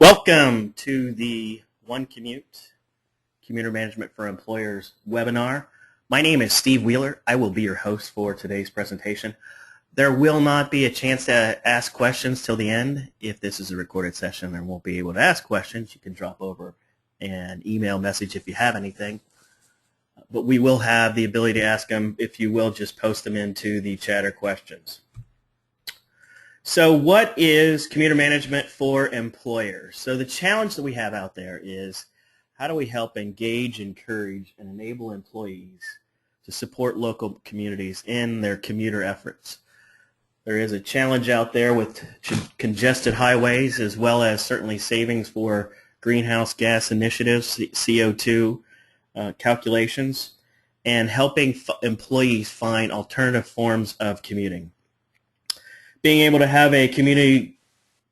Welcome to the OneCommute, Commuter Management for Employers webinar. My name is Steve Wheeler. I will be your host for today's presentation. There will not be a chance to ask questions till the end. If this is a recorded session and won't be able to ask questions, you can drop over an email message if you have anything. But we will have the ability to ask them. If you will, just post them into the chat or questions. So what is commuter management for employers? So the challenge that we have out there is how do we help engage, encourage, and enable employees to support local communities in their commuter efforts? There is a challenge out there with congested highways as well as certainly savings for greenhouse gas initiatives, CO2 calculations, and helping employees find alternative forms of commuting. Being able to have a community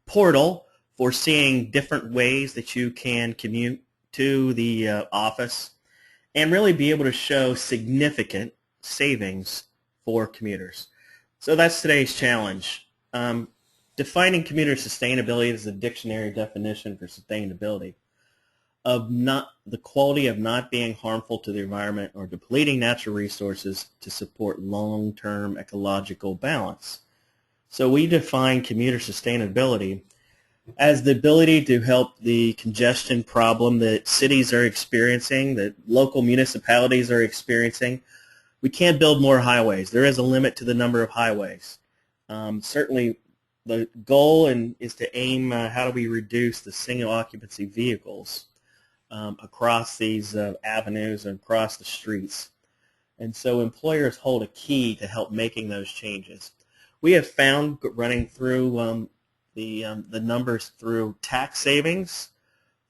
portal for seeing different ways that you can commute to the office and really be able to show significant savings for commuters. So that's today's challenge. Defining commuter sustainability is a dictionary definition for sustainability of the quality of not being harmful to the environment or depleting natural resources to support long-term ecological balance. So we define commuter sustainability as the ability to help the congestion problem that cities are experiencing, that local municipalities are experiencing. We can't build more highways. There is a limit to the number of highways. Certainly the goal is to aim how do we reduce the single occupancy vehicles across these avenues and across the streets. And so employers hold a key to help making those changes. We have found, running through the numbers through tax savings,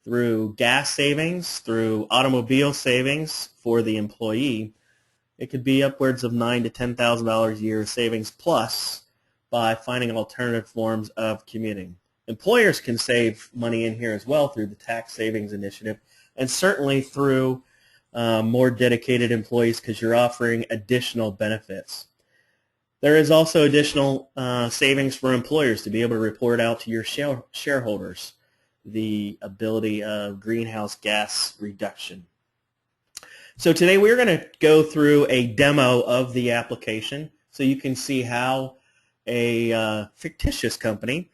through gas savings, through automobile savings for the employee, it could be upwards of $9,000 to $10,000 a year savings plus by finding alternative forms of commuting. Employers can save money in here as well through the tax savings initiative and certainly through more dedicated employees because you're offering additional benefits. There is also additional savings for employers to be able to report out to your shareholders the ability of greenhouse gas reduction. So today we're going to go through a demo of the application so you can see how a fictitious company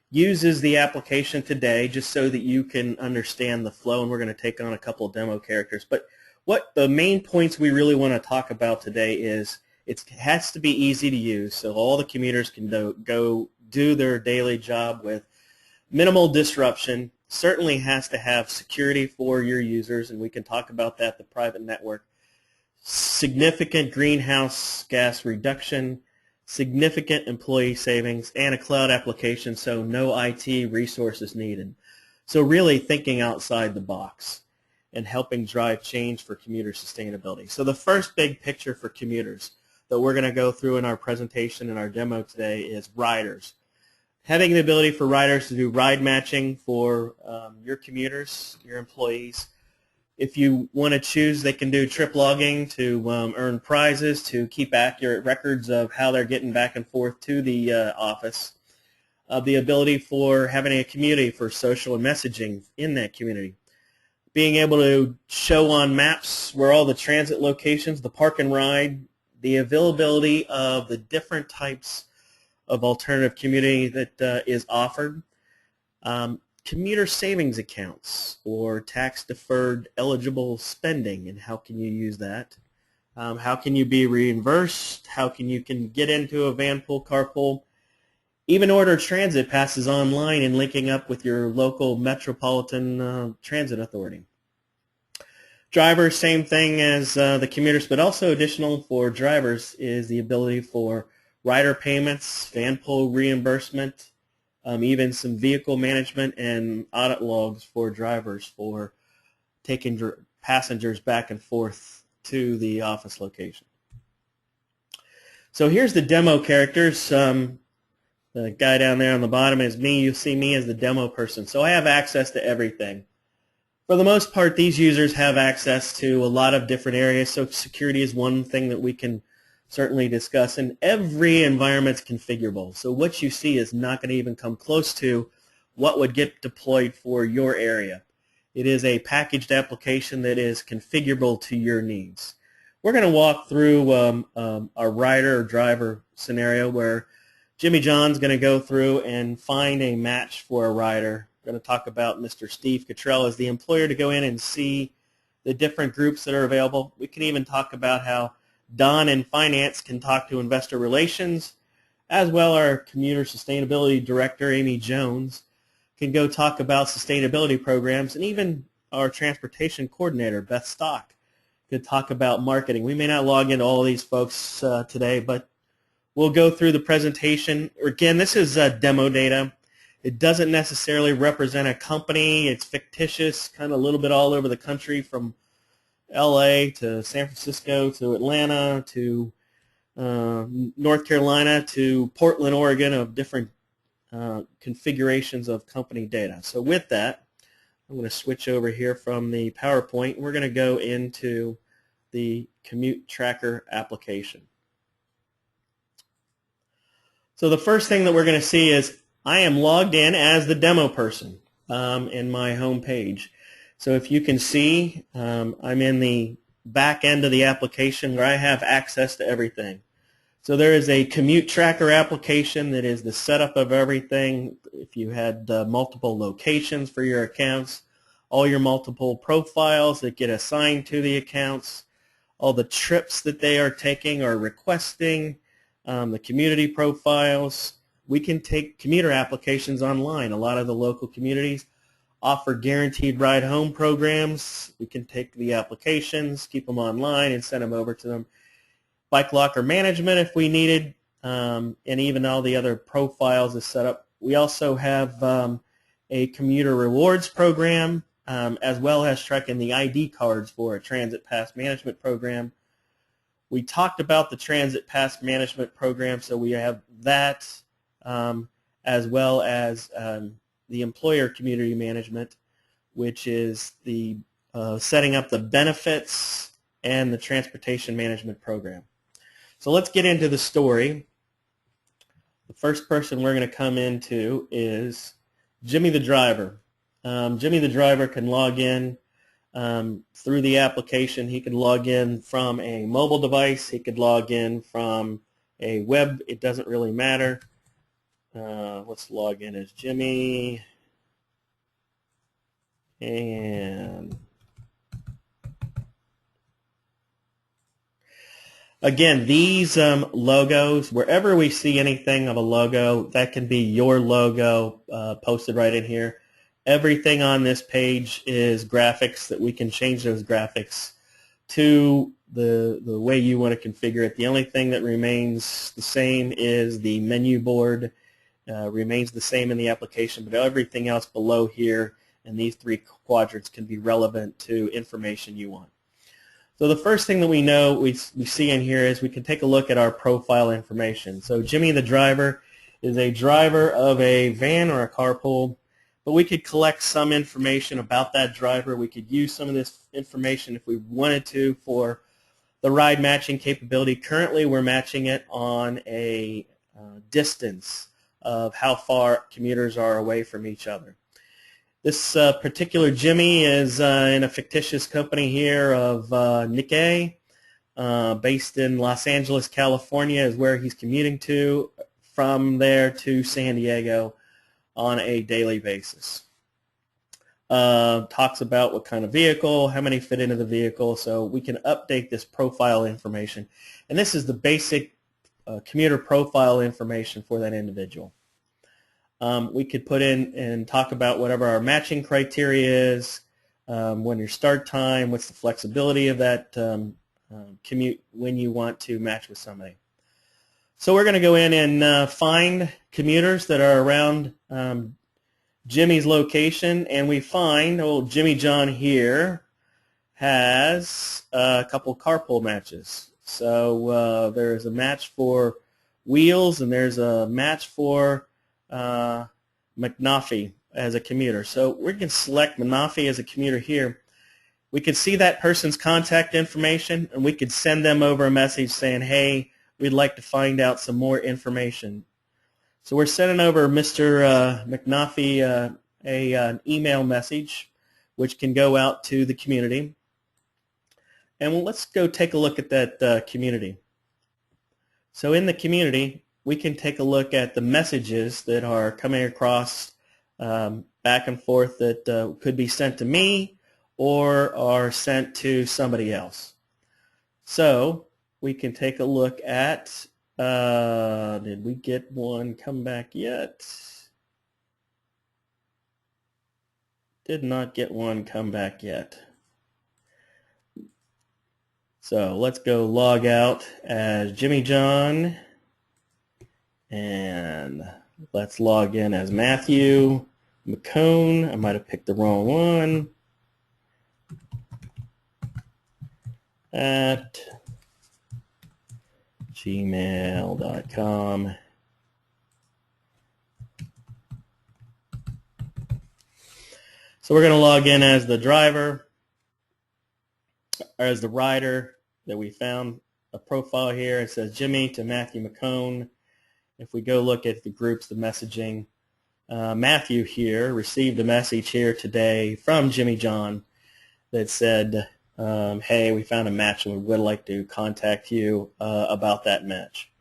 uses the application today just so that you can understand the flow, and we're going to take on a couple of demo characters. But what the main points we really want to talk about today is it has to be easy to use so all the commuters can go do their daily job with minimal disruption. Certainly has to have security for your users, and we can talk about that, the private network. Significant greenhouse gas reduction, significant employee savings, and a cloud application, so no IT resources needed. So really thinking outside the box and helping drive change for commuter sustainability. So the first big picture for commuters that we're going to go through in our presentation and our demo today is riders. Having the ability for riders to do ride matching for your commuters, your employees. If you want to choose, they can do trip logging to earn prizes, to keep accurate records of how they're getting back and forth to the office. The ability for having a community for social and messaging in that community. Being able to show on maps where all the transit locations, the park and ride, the availability of the different types of alternative commuting that is offered. Commuter savings accounts or tax-deferred eligible spending, and how can you use that? How can you be reimbursed? How can you get into a van pool, carpool? Even order transit passes online and linking up with your local metropolitan transit authority. Drivers, same thing as the commuters, but also additional for drivers is the ability for rider payments, van pool reimbursement, even some vehicle management and audit logs for drivers for taking passengers back and forth to the office location. So here's the demo characters. The guy down there on the bottom is me. You see me as the demo person. So I have access to everything. For the most part, these users have access to a lot of different areas, so security is one thing that we can certainly discuss, and every environment's configurable. So what you see is not going to even come close to what would get deployed for your area. It is a packaged application that is configurable to your needs. We're going to walk through a rider or driver scenario where Jimmy John's going to go through and find a match for a rider. We're going to talk about Mr. Steve Cottrell as the employer to go in and see the different groups that are available. We can even talk about how Don in finance can talk to investor relations, as well our Commuter Sustainability Director, Amy Jones, can go talk about sustainability programs, and even our transportation coordinator, Beth Stock, could talk about marketing. We may not log into all of these folks today, but we'll go through the presentation. Again, this is demo data. It doesn't necessarily represent a company. It's fictitious, kind of a little bit all over the country, from LA to San Francisco to Atlanta to North Carolina to Portland, Oregon, of different configurations of company data. So with that, I'm going to switch over here from the PowerPoint. We're going to go into the Commute Tracker application. So the first thing that we're going to see is I am logged in as the demo person in my home page. So if you can see, I'm in the back end of the application where I have access to everything. So there is a Commute Tracker application that is the setup of everything. If you had multiple locations for your accounts, all your multiple profiles that get assigned to the accounts, all the trips that they are taking or requesting, the community profiles. We can take commuter applications online. A lot of the local communities offer guaranteed ride home programs. We can take the applications, keep them online, and send them over to them. Bike locker management if we needed, and even all the other profiles is set up. We also have a commuter rewards program, as well as tracking the ID cards for a transit pass management program. We talked about the transit pass management program, so we have that, as well as the employer community management, which is the setting up the benefits and the transportation management program. So let's get into the story. The first person we're going to come into is Jimmy the driver. Jimmy the driver can log in through the application. He could log in from a mobile device. He could log in from a web. It doesn't really matter. Let's log in as Jimmy. And again, these logos, wherever we see anything of a logo, that can be your logo posted right in here. Everything on this page is graphics that we can change those graphics to the way you want to configure it. The only thing that remains the same is the menu board. Remains the same in the application, but everything else below here in these three quadrants can be relevant to information you want. So the first thing that we know we see in here is we can take a look at our profile information. So Jimmy the driver is a driver of a van or a carpool, but we could collect some information about that driver. We could use some of this information if we wanted to for the ride matching capability. Currently we're matching it on a distance of how far commuters are away from each other. This particular Jimmy is in a fictitious company here of Nikkei, based in Los Angeles, California, is where he's commuting to, from there to San Diego on a daily basis. Talks about what kind of vehicle, how many fit into the vehicle, so we can update this profile information. And this is the basic commuter profile information for that individual. We could put in and talk about whatever our matching criteria is, when your start time, what's the flexibility of that commute when you want to match with somebody. So we're going to go in and find commuters that are around Jimmy's location, and we find old Jimmy John here has a couple carpool matches. So there's a match for Wheels, and there's a match for McNaffey as a commuter. So we can select McNaffey as a commuter here. We can see that person's contact information, and we could send them over a message saying, hey, we'd like to find out some more information. So we're sending over Mr. McNuffie an email message which can go out to the community. And let's go take a look at that community. So in the community, we can take a look at the messages that are coming across back and forth that could be sent to me or are sent to somebody else. So we can take a look at, did we get one come back yet? Did not get one come back yet. So let's go log out as Jimmy John, and let's log in as Matthew McCone. I might have picked the wrong one. At gmail.com. So we're going to log in as the driver, or as the rider that we found a profile here. It says Jimmy to Matthew McCone. If we go look at the groups, the messaging, Matthew here received a message here today from Jimmy John that said, hey, we found a match and we would like to contact you about that match.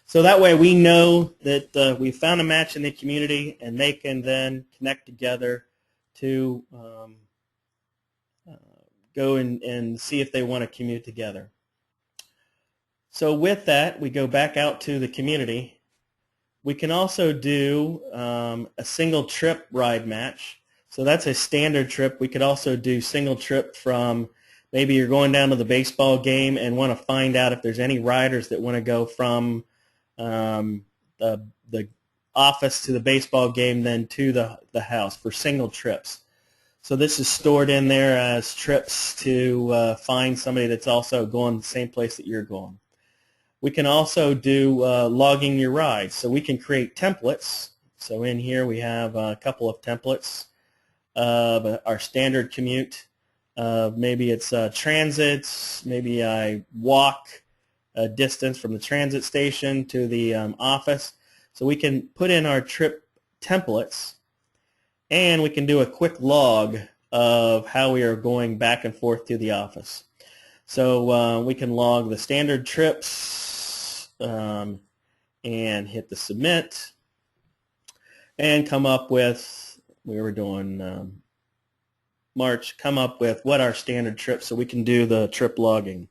So that way we know that we found a match in the community, and they can then connect together to go and see if they want to commute together. So with that, we go back out to the community. We can also do a single trip ride match. So that's a standard trip. We could also do single trip from, maybe you're going down to the baseball game and want to find out if there's any riders that want to go from the office to the baseball game, then to the house for single trips. So this is stored in there as trips to find somebody that's also going the same place that you're going. We can also do logging your rides. So we can create templates. So in here we have a couple of templates of our standard commute. Maybe it's transits. Maybe I walk a distance from the transit station to the office. So we can put in our trip templates, and we can do a quick log of how we are going back and forth to the office. So we can log the standard trips and hit the submit and come up with, we were doing March, come up with what our standard trips, so we can do the trip logging.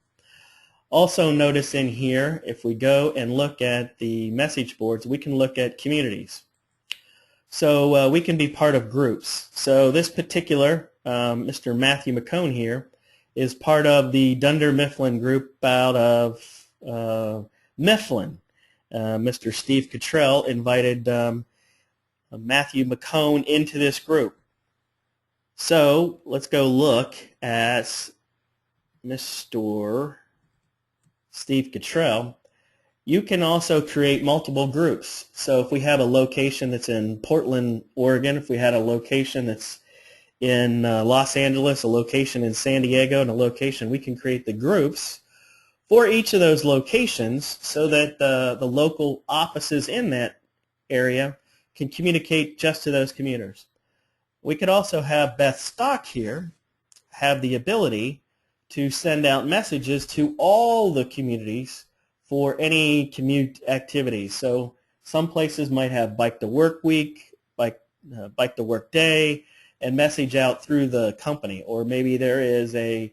Also notice in here, if we go and look at the message boards, we can look at communities. So we can be part of groups. So this particular Mr. Matthew McCone here is part of the Dunder Mifflin group out of Mifflin. Mr. Steve Cottrell invited Matthew McCone into this group. So let's go look at Mr. Steve Cottrell. You can also create multiple groups. So if we have a location that's in Portland, Oregon, if we had a location that's in Los Angeles, a location in San Diego, and a location, we can create the groups for each of those locations so that the local offices in that area can communicate just to those commuters. We could also have Beth Stock here have the ability to send out messages to all the communities for any commute activities. So some places might have bike to work week, bike to work day, and message out through the company. Or maybe there is a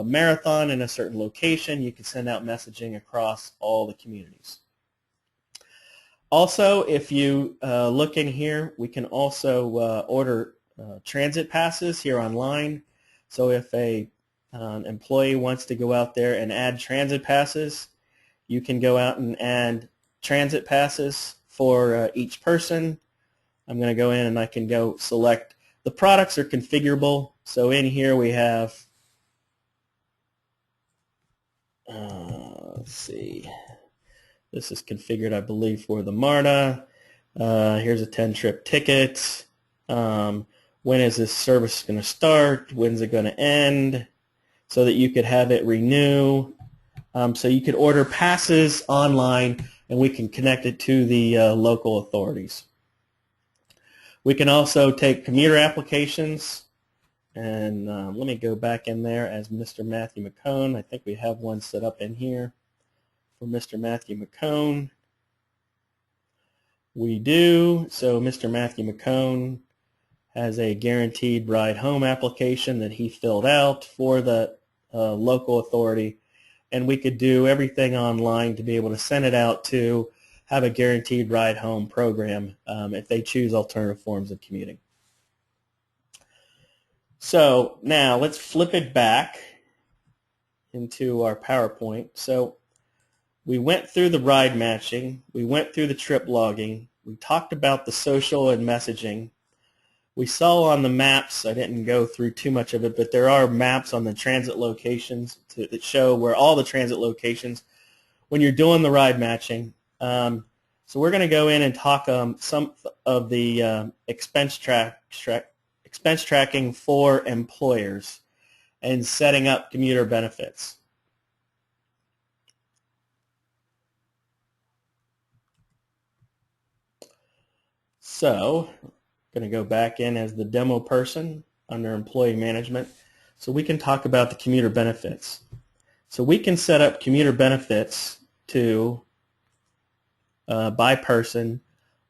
marathon in a certain location. You can send out messaging across all the communities. Also, if you look in here, we can also order transit passes here online. So if an employee wants to go out there and add transit passes, you can go out and add transit passes for each person. I'm going to go in and I can go select. The products are configurable. So in here we have, let's see, this is configured, I believe, for the MARTA. Here's a 10-trip ticket. When is this service going to start? When's it going to end? So that you could have it renew. So you could order passes online and we can connect it to the local authorities. We can also take commuter applications, and let me go back in there as Mr. Matthew McCone. I think we have one set up in here for Mr. Matthew McCone. We do. So Mr. Matthew McCone has a guaranteed ride home application that he filled out for the local authority, and we could do everything online to be able to send it out to have a guaranteed ride home program if they choose alternative forms of commuting. So now let's flip it back into our PowerPoint. So we went through the ride matching, we went through the trip logging, we talked about the social and messaging. We saw on the maps, I didn't go through too much of it, but there are maps on the transit locations that show where all the transit locations when you're doing the ride matching. So we're going to go in and talk some of the expense tracking for employers and setting up commuter benefits. So I'm going to go back in as the demo person under employee management so we can talk about the commuter benefits. So we can set up commuter benefits to by person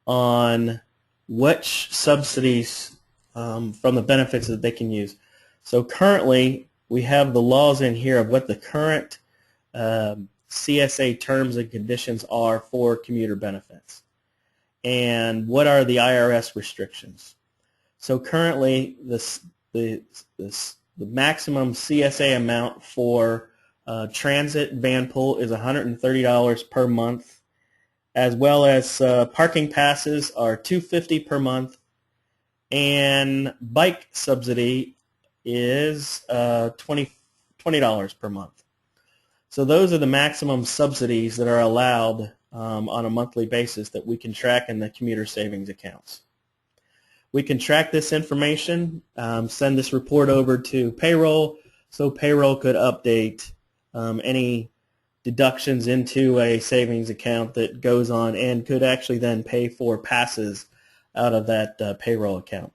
on which subsidies from the benefits that they can use. So currently we have the laws in here of what the current CSA terms and conditions are for commuter benefits and what are the IRS restrictions. So currently the maximum CSA amount for transit van pool is $130 per month, as well as parking passes are $250 per month, and bike subsidy is $20 per month. So those are the maximum subsidies that are allowed on a monthly basis that we can track in the commuter savings accounts. We can track this information, send this report over to payroll, so payroll could update any deductions into a savings account that goes on and could actually then pay for passes out of that payroll account.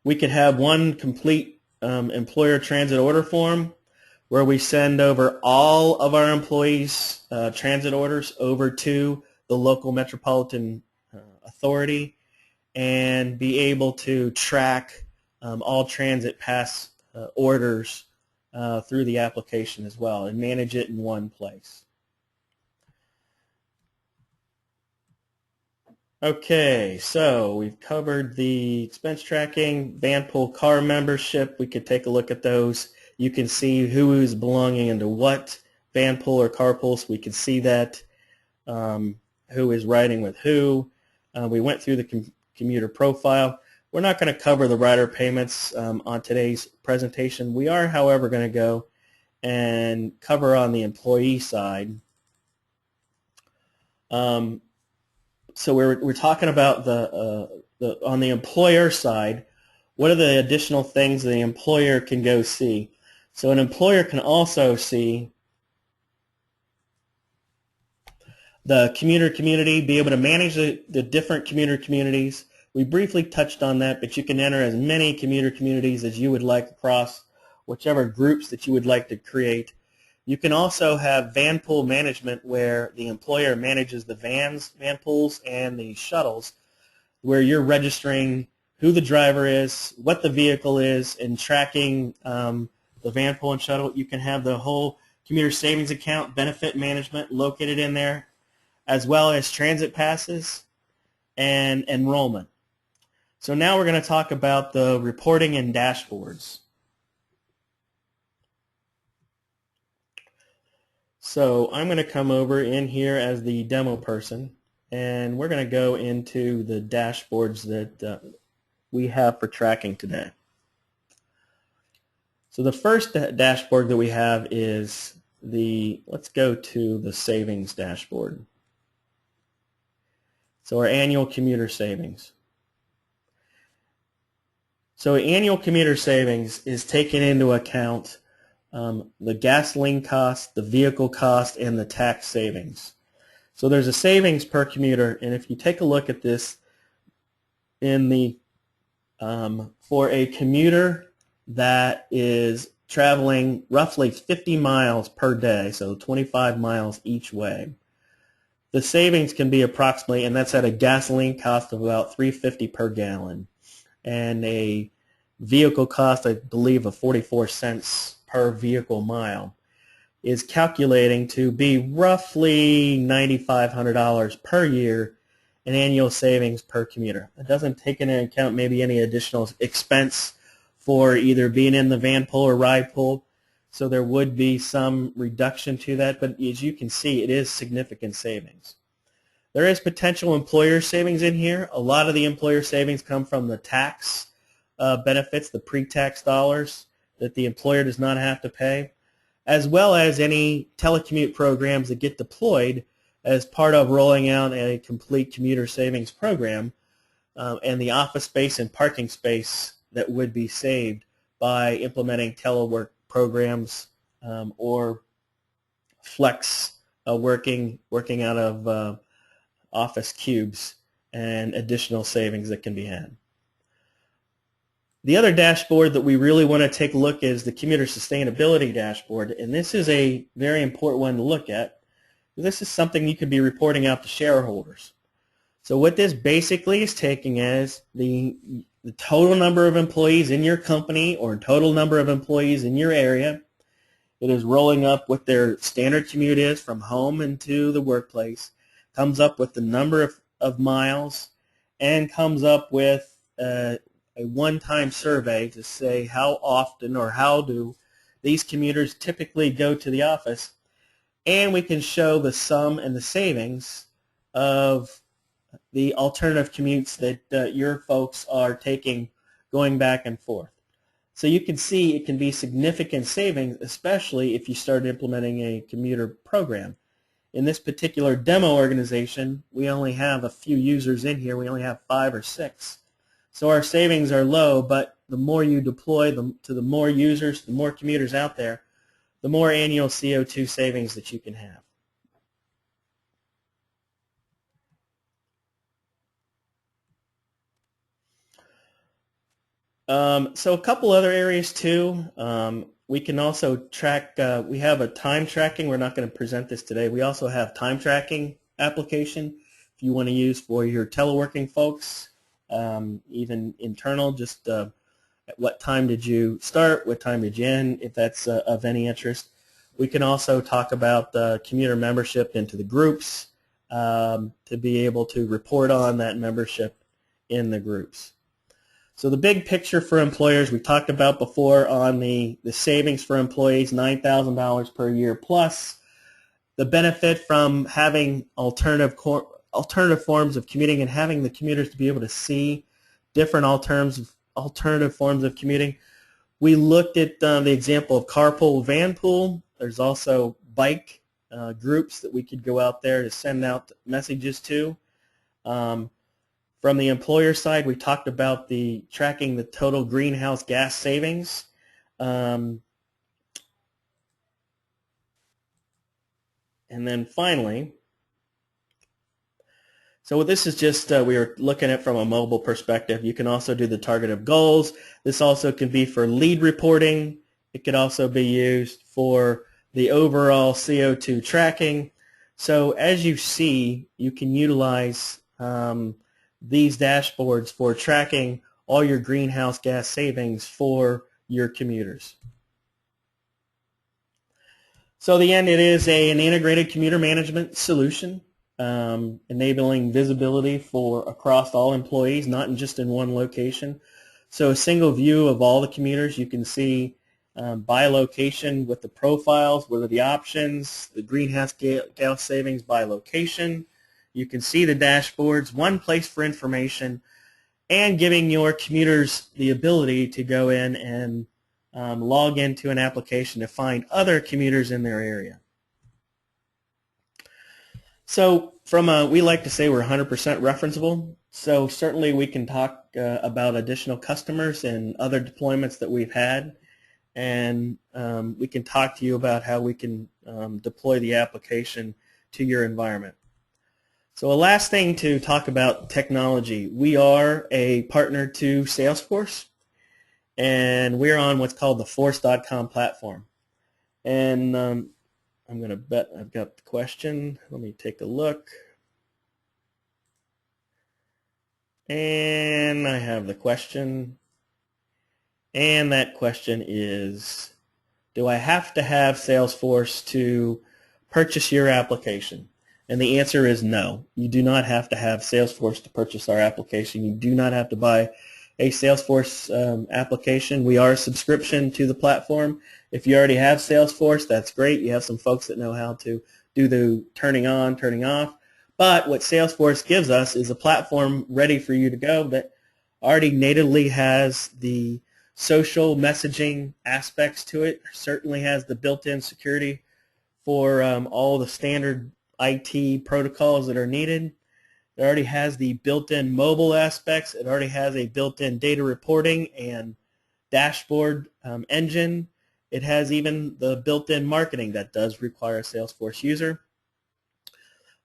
We could have one complete employer transit order form where we send over all of our employees' transit orders over to the local metropolitan authority and be able to track all transit pass orders through the application as well and manage it in one place. Okay, so we've covered the expense tracking, van pool car membership. We could take a look at those. You can see who is belonging into what van pool or car pool, so we can see that, who is riding with who. We went through the commuter profile. We're not going to cover the rider payments on today's presentation. We are, however, going to go and cover on the employee side. So we're talking about on the employer side, what are the additional things the employer can go see? So an employer can also see the commuter community, be able to manage the different commuter communities. We briefly touched on that, but you can enter as many commuter communities as you would like across whichever groups that you would like to create. You can also have van pool management where the employer manages the van pools and the shuttles, where you're registering who the driver is, what the vehicle is, and tracking the van pool and shuttle. You can have the whole commuter savings account benefit management located in there, as well as transit passes and enrollment. So now we're going to talk about the reporting and dashboards. So I'm going to come over in here as the demo person, and we're going to go into the dashboards that we have for tracking today. So the first dashboard that we have is let's go to the savings dashboard. So our annual commuter savings. So annual commuter savings is taking into account the gasoline cost, the vehicle cost, and the tax savings. So there's a savings per commuter, and if you take a look at this in the for a commuter that is traveling roughly 50 miles per day, so 25 miles each way, the savings can be approximately, and that's at a gasoline cost of about $3.50 per gallon, and a vehicle cost, I believe, of 44 cents per vehicle mile, is calculating to be roughly $9,500 per year in annual savings per commuter. It doesn't take into account maybe any additional expense for either being in the van pool or ride pool, so there would be some reduction to that, but as you can see, it is significant savings. There is potential employer savings in here. A lot of the employer savings come from the tax benefits, the pre-tax dollars that the employer does not have to pay, as well as any telecommute programs that get deployed as part of rolling out a complete commuter savings program, and the office space and parking space that would be saved by implementing telework programs or flex working out of office cubes, and additional savings that can be had. The other dashboard that we really want to take a look at is the Commuter Sustainability dashboard, and this is a very important one to look at. This is something you could be reporting out to shareholders. So what this basically is taking is the total number of employees in your company or total number of employees in your area. It is rolling up what their standard commute is from home into the workplace, comes up with the number of miles, and comes up with a one-time survey to say how often or how do these commuters typically go to the office. And we can show the sum and the savings of the alternative commutes that your folks are taking going back and forth. So you can see it can be significant savings, especially if you start implementing a commuter program. In this particular demo organization, we only have a few users in here. We only have 5 or 6. So our savings are low, but the more you deploy them to the more users, the more commuters out there, the more annual CO2 savings that you can have. So a couple other areas too. We can also track, we have a time tracking. We're not going to present this today. We also have time tracking application if you want to use for your teleworking folks, even internal, just at what time did you start, what time did you end, if that's of any interest. We can also talk about the commuter membership into the groups to be able to report on that membership in the groups. So the big picture for employers we talked about before on the savings for employees, $9,000 per year, plus the benefit from having alternative forms of commuting and having the commuters to be able to see different alternative forms of commuting. We looked at the example of carpool, van pool. There's also bike groups that we could go out there to send out messages to. From the employer side, we talked about tracking the total greenhouse gas savings. And then finally, so this is just, we are looking at from a mobile perspective. You can also do the targeted goals. This also can be for lead reporting. It could also be used for the overall CO2 tracking. So as you see, you can utilize these dashboards for tracking all your greenhouse gas savings for your commuters. So the end, it is an integrated commuter management solution, enabling visibility for across all employees, not just in one location. So a single view of all the commuters. You can see by location with the profiles, what are the options, the greenhouse gas savings by location. You can see the dashboards, one place for information, and giving your commuters the ability to go in and log into an application to find other commuters in their area. So we like to say we're 100% referenceable. So certainly we can talk about additional customers and other deployments that we've had. and we can talk to you about how we can deploy the application to your environment. So a last thing to talk about technology. We are a partner to Salesforce, and we're on what's called the Force.com platform. And I'm going to bet I've got the question. Let me take a look. And I have the question. And that question is, do I have to have Salesforce to purchase your application? And the answer is no. You do not have to have Salesforce to purchase our application. You do not have to buy a Salesforce application. We are a subscription to the platform. If you already have Salesforce, that's great. You have some folks that know how to do the turning on, turning off. But what Salesforce gives us is a platform ready for you to go that already natively has the social messaging aspects to it, certainly has the built-in security for all the standard IT protocols that are needed. It already has the built-in mobile aspects. It already has a built-in data reporting and dashboard engine. It has even the built-in marketing that does require a Salesforce user.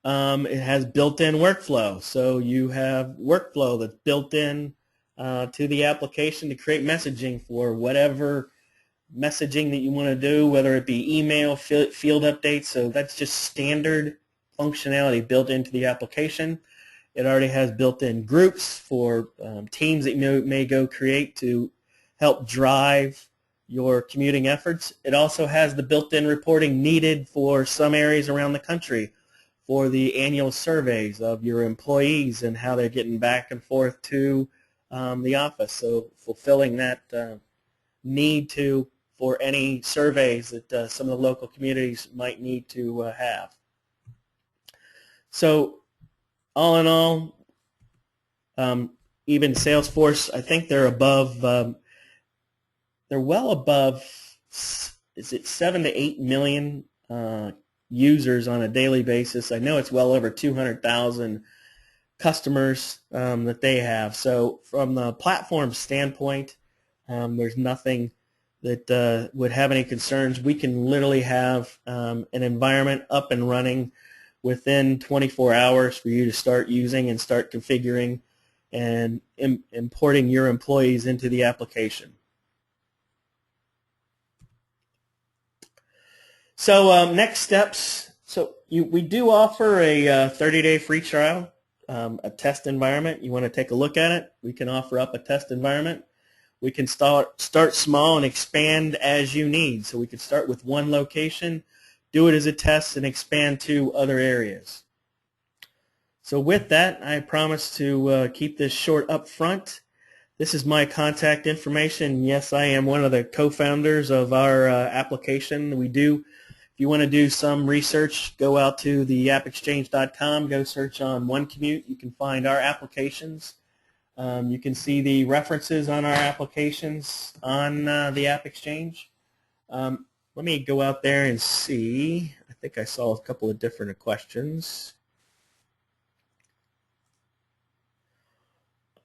It has built-in workflow. So you have workflow that's built in to the application to create messaging for whatever messaging that you want to do, whether it be email, field updates. So that's just standard functionality built into the application. It already has built-in groups for teams that you may go create to help drive your commuting efforts. It also has the built-in reporting needed for some areas around the country for the annual surveys of your employees and how they're getting back and forth to the office. So fulfilling that need for any surveys that some of the local communities might need to have. So all in all, even Salesforce, I think they're above, they're well above, is it 7 to 8 million users on a daily basis. I know it's well over 200,000 customers that they have. So from the platform standpoint, there's nothing that would have any concerns. We can literally have an environment up and running within 24 hours for you to start using and start configuring and importing your employees into the application. So next steps. So we do offer a 30-day free trial, a test environment. You want to take a look at it, we can offer up a test environment. We can start small and expand as you need. So we could start with one location, do it as a test, and expand to other areas. So with that, I promise to keep this short up front. This is my contact information. Yes, I am one of the co-founders of our application. If you want to do some research, go out to the appexchange.com, go search on OneCommute. You can find our applications. You can see the references on our applications on the App Exchange. Let me go out there and see. I think I saw a couple of different questions.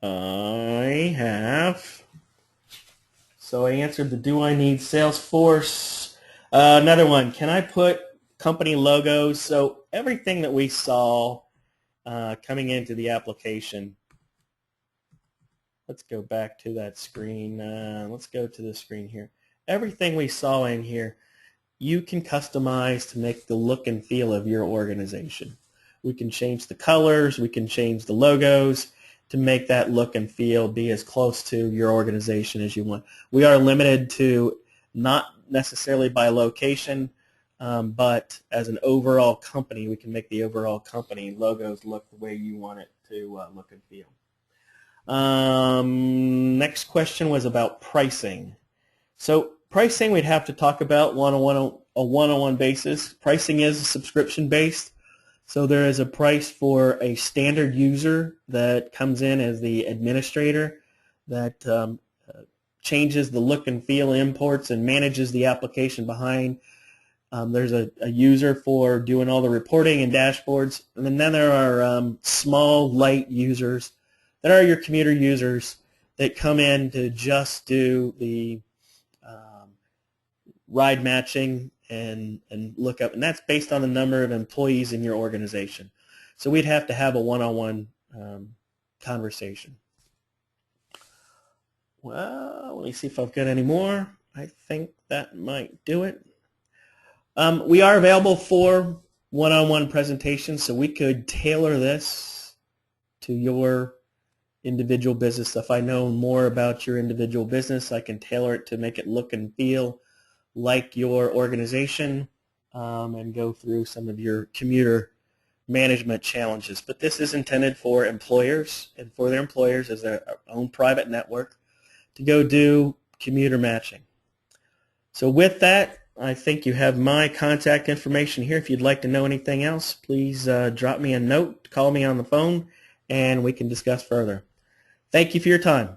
I have. So I answered the do I need Salesforce? Another one, can I put company logos? So everything that we saw coming into the application, let's go back to that screen. Let's go to the screen here. Everything we saw in here, you can customize to make the look and feel of your organization. We can change the colors, we can change the logos to make that look and feel be as close to your organization as you want. We are limited to not necessarily by location, but as an overall company, we can make the overall company logos look the way you want it to look and feel. Next question was about pricing. So pricing we'd have to talk about on a one-on-one basis. Pricing is subscription-based, so there is a price for a standard user that comes in as the administrator that changes the look and feel, imports, and manages the application behind. There's a user for doing all the reporting and dashboards, and then there are small, light users that are your commuter users that come in to just do the ride matching and look up, and that's based on the number of employees in your organization. So we'd have to have a one-on-one conversation. Well, let me see if I've got any more. I think that might do it. We are available for one-on-one presentations, so we could tailor this to your individual business. If I know more about your individual business, I can tailor it to make it look and feel like your organization, and go through some of your commuter management challenges. But this is intended for employers and for their employers as their own private network to go do commuter matching. So with that, I think you have my contact information here. If you'd like to know anything else, please drop me a note, call me on the phone, and we can discuss further. Thank you for your time.